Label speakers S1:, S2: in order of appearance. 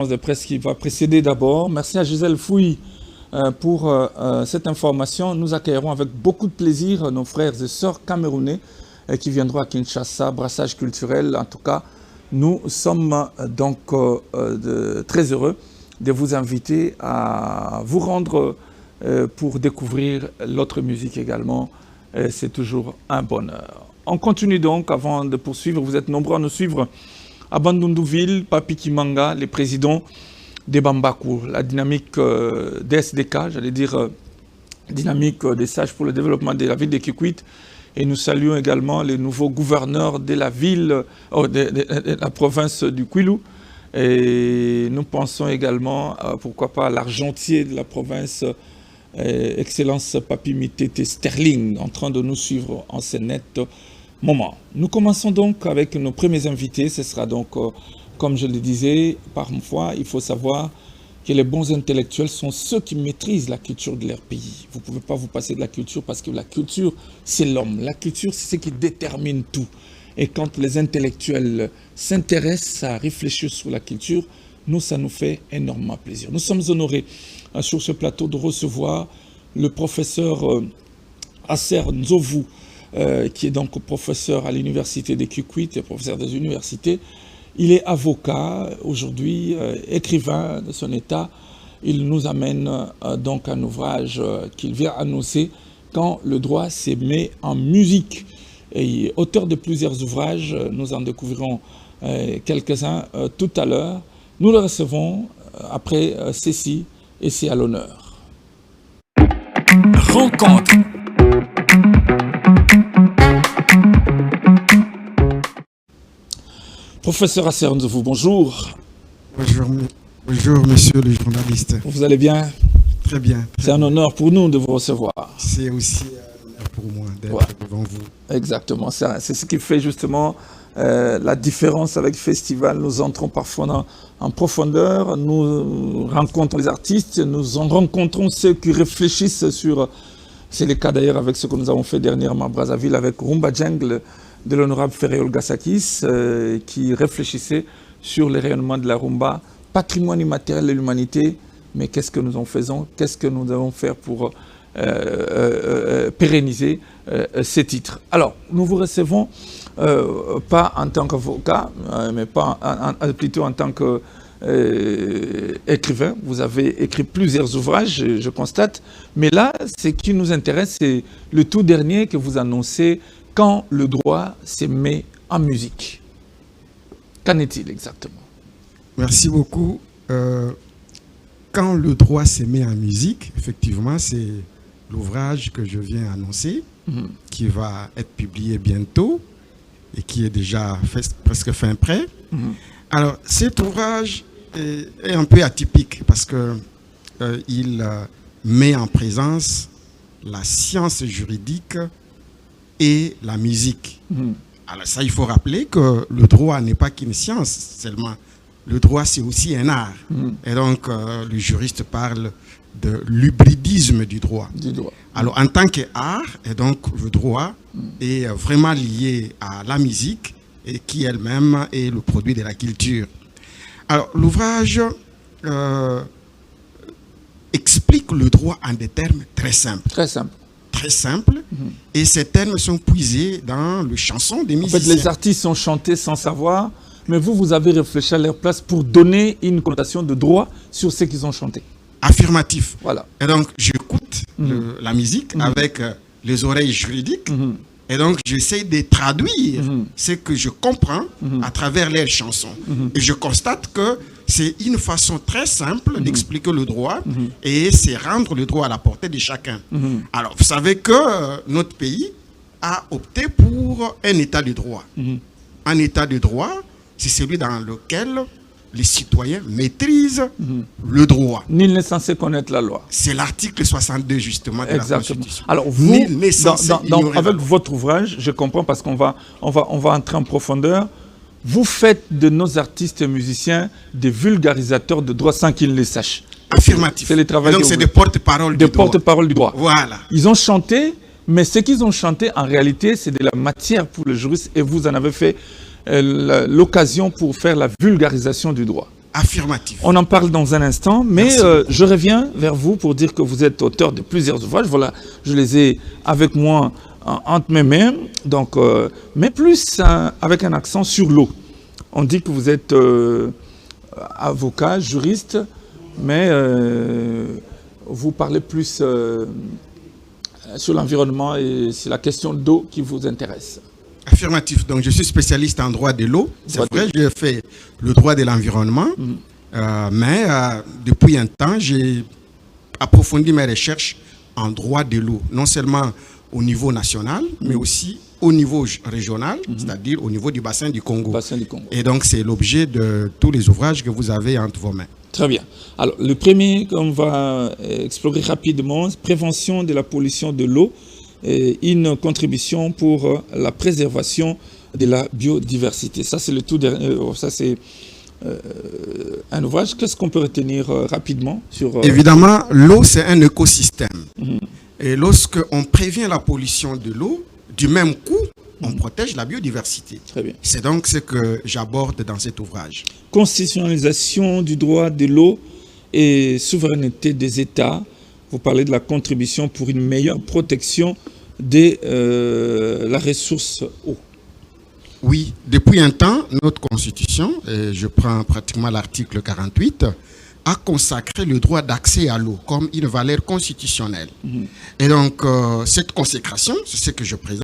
S1: de presse qui va précéder d'abord. Merci à Gisèle Fouy pour cette information. Nous accueillerons avec beaucoup de plaisir nos frères et sœurs camerounais qui viendront à Kinshasa, brassage culturel. En tout cas, nous sommes donc très heureux de vous inviter à vous rendre pour découvrir l'autre musique également. C'est toujours un bonheur. On continue donc, avant de poursuivre, vous êtes nombreux à nous suivre à Bandundouville, Papi Kimanga, les présidents des Bambakou, la dynamique des SDK, j'allais dire dynamique des sages pour le développement de la ville de Kikwit. Et nous saluons également les nouveaux gouverneurs de la ville, de la province du Kwilu. Et nous pensons également, pourquoi pas, à l'argentier de la province, Excellence Papi Mitete Sterling, en train de nous suivre en ce net moment. Nous commençons donc avec nos premiers invités. Ce sera donc, comme je le disais, parfois, il faut savoir que les bons intellectuels sont ceux qui maîtrisent la culture de leur pays. Vous ne pouvez pas vous passer de la culture parce que la culture, c'est l'homme. La culture, c'est ce qui détermine tout. Et quand les intellectuels s'intéressent à réfléchir sur la culture, nous, ça nous fait énormément plaisir. Nous sommes honorés sur ce plateau de recevoir le professeur Asser Nzovu, qui est donc professeur à l'université de Kikwit, professeur des universités. Il est avocat aujourd'hui, écrivain de son état. Il nous amène donc un ouvrage qu'il vient annoncer quand le droit se met en musique. Et auteur de plusieurs ouvrages, nous en découvrirons quelques-uns tout à l'heure. Nous le recevons après ceci et c'est à l'honneur. Rencontre. Professeur Asser Nzovu, bonjour.
S2: Bonjour, monsieur le journaliste.
S1: Vous allez bien?
S2: Très bien.
S1: C'est un honneur pour nous de vous recevoir.
S2: C'est aussi un honneur pour moi d'être devant vous.
S1: Exactement, c'est ce qui fait justement la différence avec le festival. Nous entrons parfois en profondeur, nous rencontrons les artistes, nous en rencontrons ceux qui réfléchissent sur... C'est le cas d'ailleurs avec ce que nous avons fait dernièrement à Brazzaville avec Rumba Jungle de l'honorable Ferréol Gassakis qui réfléchissait sur le rayonnement de la rumba, patrimoine immatériel de l'humanité, mais qu'est-ce que nous en faisons, qu'est-ce que nous devons faire pour pérenniser ces titres. Alors, nous vous recevons pas en tant qu'avocat, mais plutôt en tant que écrivain. Vous avez écrit plusieurs ouvrages, je constate, mais là, ce qui nous intéresse, c'est le tout dernier que vous annoncez, quand le droit se met en musique. Qu'en est-il exactement?
S2: Merci beaucoup. Quand le droit se met en musique, effectivement, c'est l'ouvrage que je viens annoncer, qui va être publié bientôt et qui est déjà presque fin prêt. Alors, cet ouvrage est un peu atypique parce que il met en présence la science juridique et la musique. Alors ça, il faut rappeler que le droit n'est pas qu'une science seulement. Le droit, c'est aussi un art. Et donc, le juriste parle de l'hybridisme du droit. Alors, en tant qu'art, et donc le droit est vraiment lié à la musique et qui elle-même est le produit de la culture. Alors, l'ouvrage explique le droit en des termes très simples. Très simple, et ces termes sont puisés dans le chanson des musiciens.
S1: En fait, les artistes ont chanté sans savoir, mais vous avez réfléchi à leur place pour donner une connotation de droit sur ce qu'ils ont chanté.
S2: Affirmatif.
S1: Voilà.
S2: Et donc, j'écoute la musique avec les oreilles juridiques, et donc j'essaie de traduire ce que je comprends à travers leurs chansons. Et je constate que c'est une façon très simple d'expliquer le droit et c'est rendre le droit à la portée de chacun. Alors, vous savez que notre pays a opté pour un état de droit. Un état de droit, c'est celui dans lequel les citoyens maîtrisent le droit.
S1: Nul n'est censé connaître la loi.
S2: C'est l'article 62 justement de la Constitution.
S1: Alors vous, avec votre ouvrage, je comprends parce qu'on va entrer en profondeur. Vous faites de nos artistes et musiciens des vulgarisateurs de droit sans qu'ils le sachent.
S2: Affirmatif.
S1: C'est le travail.
S2: Donc c'est des porte-parole du droit. Des
S1: porte-parole du droit.
S2: Voilà.
S1: Ils ont chanté, mais ce qu'ils ont chanté en réalité, c'est de la matière pour le juriste et vous en avez fait l'occasion pour faire la vulgarisation du droit.
S2: Affirmatif.
S1: On en parle dans un instant, mais je reviens vers vous pour dire que vous êtes auteur de plusieurs ouvrages. Voilà, je les ai avec moi entre mes mains, donc, mais plus avec un accent sur l'eau. On dit que vous êtes avocat, juriste, mais vous parlez plus sur l'environnement et c'est la question d'eau qui vous intéresse.
S2: Affirmatif. Donc, je suis spécialiste en droit de l'eau. C'est vrai, j'ai fait le droit de l'environnement, mais depuis un temps, j'ai approfondi mes recherches en droit de l'eau, non seulement au niveau national, mais aussi au niveau régional, c'est-à-dire au niveau du bassin du Congo. Et donc, c'est l'objet de tous les ouvrages que vous avez entre vos mains.
S1: Très bien. Alors, le premier qu'on va explorer rapidement, prévention de la pollution de l'eau, une contribution pour la préservation de la biodiversité. Ça, c'est le tout dernier. Ça, c'est un ouvrage. Qu'est-ce qu'on peut retenir rapidement sur...
S2: Évidemment, l'eau, c'est un écosystème. Et lorsqu'on prévient la pollution de l'eau, du même coup, on protège la biodiversité.
S1: Très bien.
S2: C'est donc ce que j'aborde dans cet ouvrage.
S1: Constitutionnalisation du droit de l'eau et souveraineté des États. Vous parlez de la contribution pour une meilleure protection de la ressource eau.
S2: Oui, depuis un temps, notre Constitution, et je prends pratiquement l'article 48, a consacré le droit d'accès à l'eau comme une valeur constitutionnelle. Et donc, cette consécration, c'est ce que je présente.